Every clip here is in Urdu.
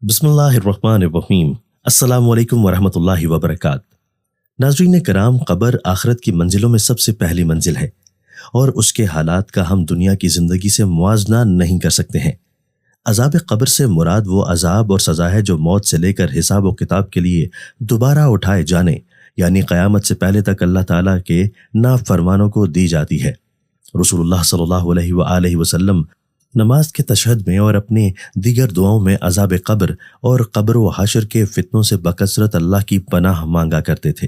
بسم اللہ الرحمن الرحیم۔ السلام علیکم ورحمۃ اللہ وبرکاتہ۔ ناظرین کرام، قبر آخرت کی منزلوں میں سب سے پہلی منزل ہے اور اس کے حالات کا ہم دنیا کی زندگی سے موازنہ نہیں کر سکتے ہیں۔ عذاب قبر سے مراد وہ عذاب اور سزا ہے جو موت سے لے کر حساب و کتاب کے لیے دوبارہ اٹھائے جانے یعنی قیامت سے پہلے تک اللہ تعالیٰ کے نافرمانوں کو دی جاتی ہے۔ رسول اللہ صلی اللہ علیہ وآلہ وسلم نماز کے تشہد میں اور اپنے دیگر دعاؤں میں عذاب قبر اور قبر و حشر کے فتنوں سے بکثرت اللہ کی پناہ مانگا کرتے تھے۔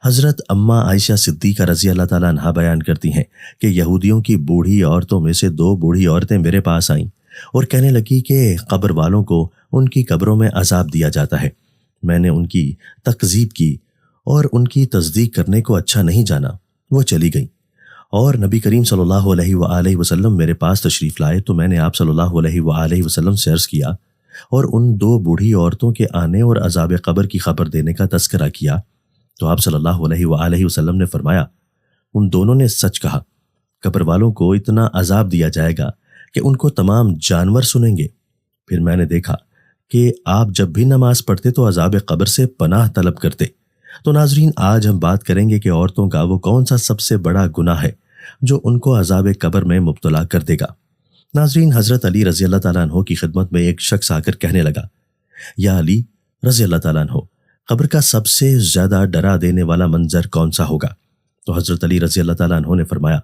حضرت اماں عائشہ صدیقہ رضی اللہ تعالیٰ عنہا بیان کرتی ہیں کہ یہودیوں کی بوڑھی عورتوں میں سے 2 بوڑھی عورتیں میرے پاس آئیں اور کہنے لگی کہ قبر والوں کو ان کی قبروں میں عذاب دیا جاتا ہے۔ میں نے ان کی تکذیب کی اور ان کی تصدیق کرنے کو اچھا نہیں جانا، وہ چلی گئیں اور نبی کریم صلی اللہ علیہ وآلہ وسلم میرے پاس تشریف لائے تو میں نے آپ صلی اللہ علیہ وآلہ وسلم سے عرض کیا اور ان 2 بوڑھی عورتوں کے آنے اور عذاب قبر کی خبر دینے کا تذکرہ کیا تو آپ صلی اللہ علیہ وآلہ وسلم نے فرمایا، ان دونوں نے سچ کہا، قبر والوں کو اتنا عذاب دیا جائے گا کہ ان کو تمام جانور سنیں گے۔ پھر میں نے دیکھا کہ آپ جب بھی نماز پڑھتے تو عذاب قبر سے پناہ طلب کرتے۔ تو ناظرین، آج ہم بات کریں گے کہ عورتوں کا وہ کون سا سب سے بڑا گناہ ہے جو ان کو عذاب قبر میں مبتلا کر دے گا۔ ناظرین، حضرت علی رضی اللہ تعالیٰ عنہ کی خدمت میں ایک شخص آ کر کہنے لگا، یا علی رضی اللہ تعالیٰ عنہ، قبر کا سب سے زیادہ ڈرا دینے والا منظر کون سا ہوگا؟ تو حضرت علی رضی اللہ تعالیٰ عنہ نے فرمایا،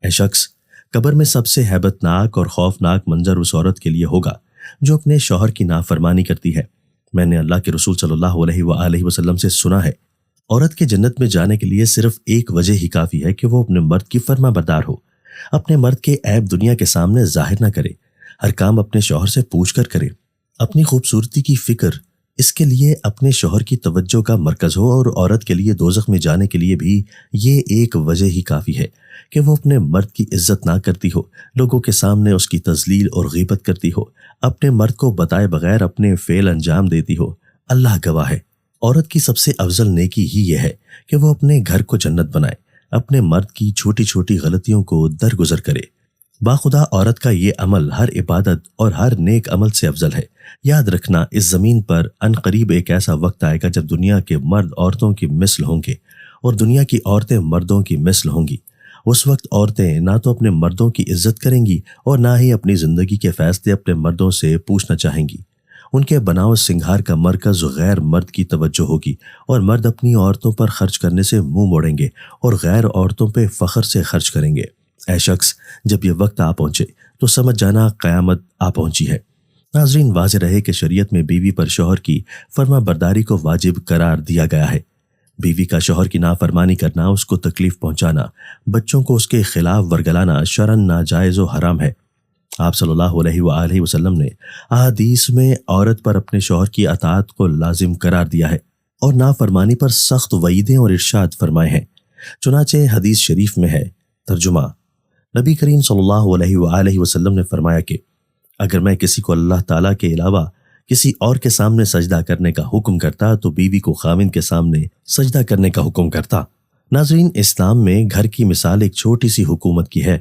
اے شخص، قبر میں سب سے ہیبت ناک اور خوفناک منظر اس عورت کے لیے ہوگا جو اپنے شوہر کی نافرمانی کرتی ہے۔ میں نے اللہ کے رسول صلی اللہ علیہ وآلہ وسلم سے سنا ہے، عورت کے جنت میں جانے کے لیے صرف ایک وجہ ہی کافی ہے کہ وہ اپنے مرد کی فرما بردار ہو، اپنے مرد کے عیب دنیا کے سامنے ظاہر نہ کرے، ہر کام اپنے شوہر سے پوچھ کر کرے، اپنی خوبصورتی کی فکر اس کے لیے اپنے شوہر کی توجہ کا مرکز ہو، اور عورت کے لیے دوزخ میں جانے کے لیے بھی یہ ایک وجہ ہی کافی ہے کہ وہ اپنے مرد کی عزت نہ کرتی ہو، لوگوں کے سامنے اس کی تذلیل اور غیبت کرتی ہو، اپنے مرد کو بتائے بغیر اپنے فعل انجام دیتی ہو۔ اللہ گواہ ہے، عورت کی سب سے افضل نیکی ہی یہ ہے کہ وہ اپنے گھر کو جنت بنائے، اپنے مرد کی چھوٹی چھوٹی غلطیوں کو درگزر کرے۔ باخدا عورت کا یہ عمل ہر عبادت اور ہر نیک عمل سے افضل ہے۔ یاد رکھنا، اس زمین پر عنقریب ایک ایسا وقت آئے گا جب دنیا کے مرد عورتوں کی مثل ہوں گے اور دنیا کی عورتیں مردوں کی مثل ہوں گی۔ اس وقت عورتیں نہ تو اپنے مردوں کی عزت کریں گی اور نہ ہی اپنی زندگی کے فیصلے اپنے مردوں سے پوچھنا چاہیں گی۔ ان کے بناؤ سنگھار کا مرکز غیر مرد کی توجہ ہوگی اور مرد اپنی عورتوں پر خرچ کرنے سے منہ موڑیں گے اور غیر عورتوں پہ فخر سے خرچ کریں گے۔ اے شخص، جب یہ وقت آ پہنچے تو سمجھ جانا قیامت آ پہنچی ہے۔ ناظرین، واضح رہے کہ شریعت میں بیوی پر شوہر کی فرما برداری کو واجب قرار دیا گیا ہے۔ بیوی کا شوہر کی نافرمانی کرنا، اس کو تکلیف پہنچانا، بچوں کو اس کے خلاف ورگلانا شرعاً ناجائز و حرام ہے۔ آپ صلی اللہ علیہ وآلہ وسلم نے احادیث میں عورت پر اپنے شوہر کی اطاعت کو لازم قرار دیا ہے اور نافرمانی پر سخت وعیدیں اور ارشاد فرمائے ہیں۔ چنانچہ حدیث شریف میں ہے، ترجمہ، نبی کریم صلی اللہ علیہ وآلہ وسلم نے فرمایا کہ اگر میں کسی کو اللہ تعالیٰ کے علاوہ کسی اور کے سامنے سجدہ کرنے کا حکم کرتا تو بیوی کو خاوند کے سامنے سجدہ کرنے کا حکم کرتا۔ ناظرین، اسلام میں گھر کی مثال ایک چھوٹی سی حکومت کی ہے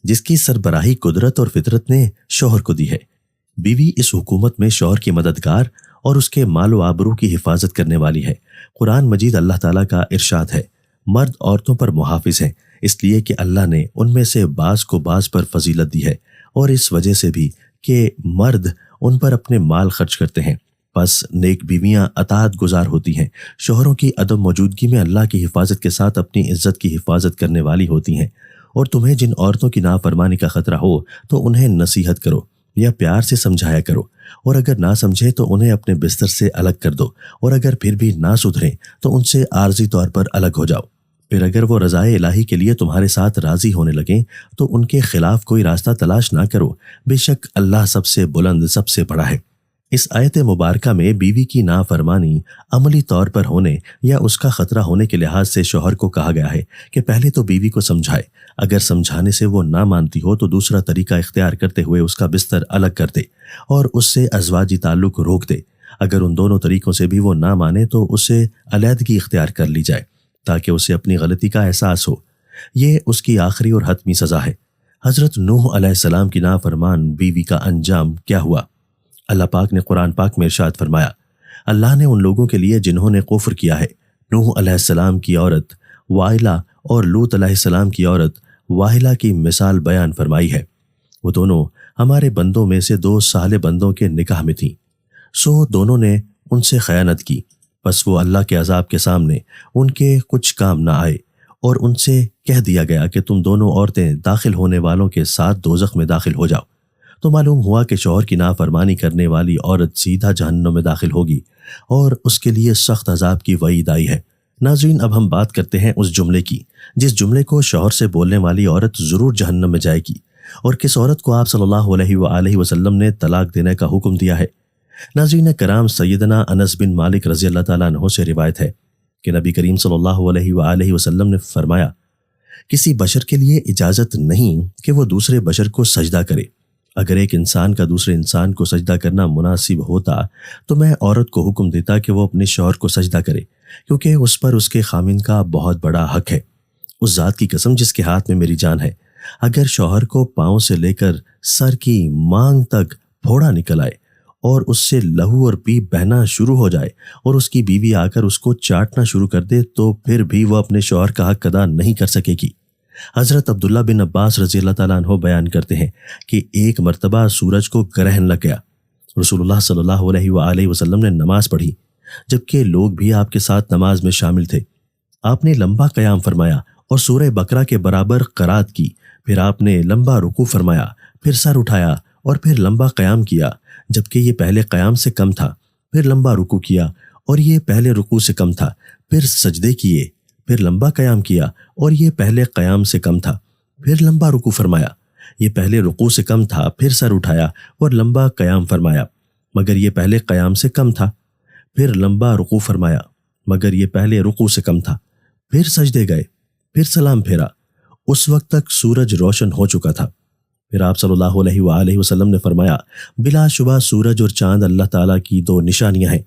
جس کی سربراہی قدرت اور فطرت نے شوہر کو دی ہے۔ بیوی اس حکومت میں شوہر کی مددگار اور اس کے مال و آبرو کی حفاظت کرنے والی ہے۔ قرآن مجید اللہ تعالیٰ کا ارشاد ہے، مرد عورتوں پر محافظ ہیں، اس لیے کہ اللہ نے ان میں سے بعض کو بعض پر فضیلت دی ہے اور اس وجہ سے بھی کہ مرد ان پر اپنے مال خرچ کرتے ہیں۔ پس نیک بیویاں اطاعت گزار ہوتی ہیں، شوہروں کی عدم موجودگی میں اللہ کی حفاظت کے ساتھ اپنی عزت کی حفاظت کرنے والی ہوتی ہیں۔ اور تمہیں جن عورتوں کی نافرمانی کا خطرہ ہو تو انہیں نصیحت کرو یا پیار سے سمجھایا کرو، اور اگر نہ سمجھے تو انہیں اپنے بستر سے الگ کر دو، اور اگر پھر بھی نہ سدھریں تو ان سے عارضی طور پر الگ ہو جاؤ۔ پھر اگر وہ رضائے الہی کے لیے تمہارے ساتھ راضی ہونے لگیں تو ان کے خلاف کوئی راستہ تلاش نہ کرو، بے شک اللہ سب سے بلند، سب سے بڑا ہے۔ اس آیت مبارکہ میں بیوی کی نافرمانی عملی طور پر ہونے یا اس کا خطرہ ہونے کے لحاظ سے شوہر کو کہا گیا ہے کہ پہلے تو بیوی کو سمجھائے، اگر سمجھانے سے وہ نہ مانتی ہو تو دوسرا طریقہ اختیار کرتے ہوئے اس کا بستر الگ کر دے اور اس سے ازواجی تعلق روک دے۔ اگر ان دونوں طریقوں سے بھی وہ نہ مانے تو اسے علیحدگی اختیار کر لی جائے تاکہ اسے اپنی غلطی کا احساس ہو۔ یہ اس کی آخری اور حتمی سزا ہے۔ حضرت نوح علیہ السلام کی نافرمان بیوی کا انجام کیا ہوا؟ اللہ پاک نے قرآن پاک میں ارشاد فرمایا، اللہ نے ان لوگوں کے لیے جنہوں نے کفر کیا ہے، نوح علیہ السلام کی عورت وائلہ اور لوط علیہ السلام کی عورت واہلہ کی مثال بیان فرمائی ہے۔ وہ دونوں ہمارے بندوں میں سے دو صالح بندوں کے نکاح میں تھیں، سو دونوں نے ان سے خیانت کی، بس وہ اللہ کے عذاب کے سامنے ان کے کچھ کام نہ آئے، اور ان سے کہہ دیا گیا کہ تم دونوں عورتیں داخل ہونے والوں کے ساتھ دوزخ میں داخل ہو جاؤ۔ تو معلوم ہوا کہ شوہر کی نافرمانی کرنے والی عورت سیدھا جہنم میں داخل ہوگی، اور اس کے لیے سخت عذاب کی وعید آئی ہے۔ ناظرین، اب ہم بات کرتے ہیں اس جملے کی جس جملے کو شوہر سے بولنے والی عورت ضرور جہنم میں جائے گی، اور کس عورت کو آپ صلی اللہ علیہ وآلہ وسلم نے طلاق دینے کا حکم دیا ہے۔ ناظرین کرام، سیدنا انس بن مالک رضی اللہ تعالیٰ عنہ سے روایت ہے کہ نبی کریم صلی اللہ علیہ وآلہ وسلم نے فرمایا، کسی بشر کے لیے اجازت نہیں کہ وہ دوسرے بشر کو سجدہ کرے۔ اگر ایک انسان کا دوسرے انسان کو سجدہ کرنا مناسب ہوتا تو میں عورت کو حکم دیتا کہ وہ اپنے شوہر کو سجدہ کرے، کیونکہ اس پر اس کے خامند کا بہت بڑا حق ہے۔ اس ذات کی قسم جس کے ہاتھ میں میری جان ہے، اگر شوہر کو پاؤں سے لے کر سر کی مانگ تک پھوڑا نکل آئے اور اس سے لہو اور پیپ بہنا شروع ہو جائے اور اس کی بیوی آ کر اس کو چاٹنا شروع کر دے تو پھر بھی وہ اپنے شوہر کا حق ادا نہیں کر سکے گی۔ حضرت عبداللہ بن عباس رضی اللہ تعالیٰ عنہ بیان کرتے ہیں کہ ایک مرتبہ سورج کو گرہن لگ گیا، رسول اللہ صلی اللہ علیہ وآلہ وسلم نے نماز پڑھی، جبکہ لوگ بھی آپ کے ساتھ نماز میں شامل تھے۔ آپ نے لمبا قیام فرمایا اور سورہ بقرہ کے برابر قرات کی، پھر آپ نے لمبا رکوع فرمایا، پھر سر اٹھایا اور پھر لمبا قیام کیا، جبکہ یہ پہلے قیام سے کم تھا، پھر لمبا رکوع کیا اور یہ پہلے رکوع سے کم تھا، پھر سجدے کیے، پھر لمبا قیام کیا اور یہ پہلے قیام سے کم تھا، پھر لمبا رکوع فرمایا، یہ پہلے رکوع سے کم تھا، پھر سر اٹھایا اور لمبا قیام فرمایا، مگر یہ پہلے قیام سے کم تھا، پھر لمبا رکوع فرمایا، مگر یہ پہلے رکوع سے کم تھا، پھر سجدے گئے، پھر سلام پھیرا۔ اس وقت تک سورج روشن ہو چکا تھا۔ پھر آپ صلی اللہ علیہ وآلہ وسلم نے فرمایا، بلا شبہ سورج اور چاند اللہ تعالیٰ کی دو نشانیاں ہیں،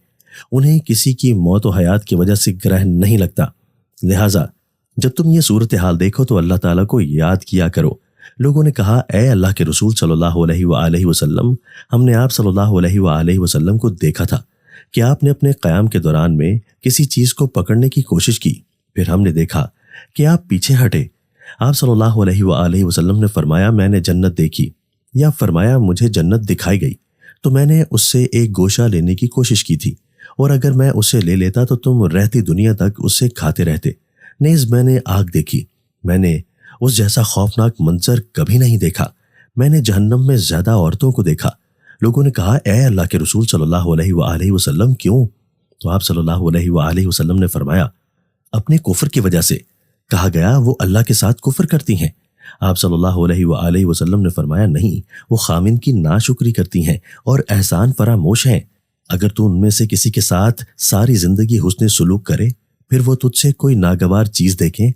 انہیں کسی کی موت و حیات کی وجہ سے گرہن نہیں لگتا، لہٰذا جب تم یہ صورتحال دیکھو تو اللہ تعالیٰ کو یاد کیا کرو۔ لوگوں نے کہا، اے اللہ کے رسول صلی اللہ علیہ وآلہ وسلم، ہم نے آپ صلی اللہ علیہ وآلہ وسلم کو دیکھا تھا کہ آپ نے اپنے قیام کے دوران میں کسی چیز کو پکڑنے کی کوشش کی، پھر ہم نے دیکھا کہ آپ پیچھے ہٹے۔ آپ صلی اللہ علیہ وآلہ وسلم نے فرمایا، میں نے جنت دیکھی، یا فرمایا مجھے جنت دکھائی گئی تو میں نے اس سے ایک گوشہ لینے کی کوشش کی تھی، اور اگر میں اسے لے لیتا تو تم رہتی دنیا تک اسے کھاتے رہتے۔ نیز میں نے آگ دیکھی، میں نے اس جیسا خوفناک منظر کبھی نہیں دیکھا، میں نے جہنم میں زیادہ عورتوں کو دیکھا۔ لوگوں نے کہا، اے اللہ کے رسول صلی اللہ علیہ وآلہ وسلم کیوں؟ تو آپ صلی اللہ علیہ وآلہ وسلم نے فرمایا، اپنے کفر کی وجہ سے۔ کہا گیا، وہ اللہ کے ساتھ کفر کرتی ہیں؟ آپ صلی اللہ علیہ وآلہ وسلم نے فرمایا، نہیں، وہ خامند کی ناشکری کرتی ہیں اور احسان فراموش ہیں۔ اگر تو ان میں سے کسی کے ساتھ ساری زندگی حسن سلوک کرے، پھر وہ تجھ سے کوئی ناگوار چیز دیکھیں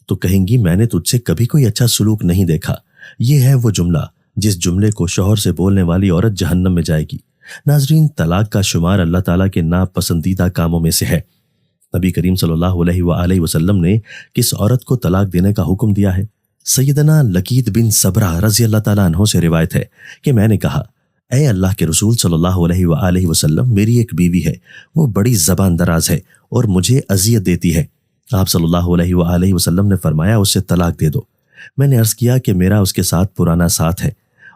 تو کہیں گی، میں نے تجھ سے کبھی کوئی اچھا سلوک نہیں دیکھا۔ یہ ہے وہ جملہ جس جملے کو شوہر سے بولنے والی عورت جہنم میں جائے گی۔ ناظرین، طلاق کا شمار اللہ تعالیٰ کے ناپسندیدہ کاموں میں سے ہے۔ نبی کریم صلی اللہ علیہ وآلہ وسلم نے کس عورت کو طلاق دینے کا حکم دیا ہے؟ سیدنا لقیط بن صبرہ رضی اللہ تعالیٰ عنہ سے روایت ہے کہ میں نے کہا، اے اللہ کے رسول صلی اللہ علیہ وآلہ وسلم، میری ایک بیوی ہے، وہ بڑی زبان دراز ہے اور مجھے اذیت دیتی ہے۔ آپ صلی اللہ علیہ وآلہ وسلم نے فرمایا، اسے طلاق دے دو۔ میں نے عرض کیا کہ میرا اس کے ساتھ پرانا ساتھ ہے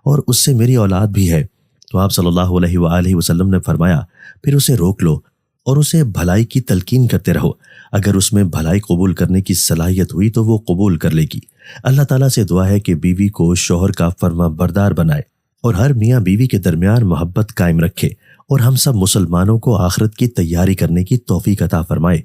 اور اس سے میری اولاد بھی ہے۔ تو آپ صلی اللہ علیہ وآلہ وسلم نے فرمایا، پھر اسے روک لو اور اسے بھلائی کی تلقین کرتے رہو، اگر اس میں بھلائی قبول کرنے کی صلاحیت ہوئی تو وہ قبول کر لے گی۔ اللہ تعالیٰ سے دعا ہے کہ بیوی کو شوہر کا فرما بردار بنائے اور ہر میاں بیوی کے درمیان محبت قائم رکھے، اور ہم سب مسلمانوں کو آخرت کی تیاری کرنے کی توفیق عطا فرمائے۔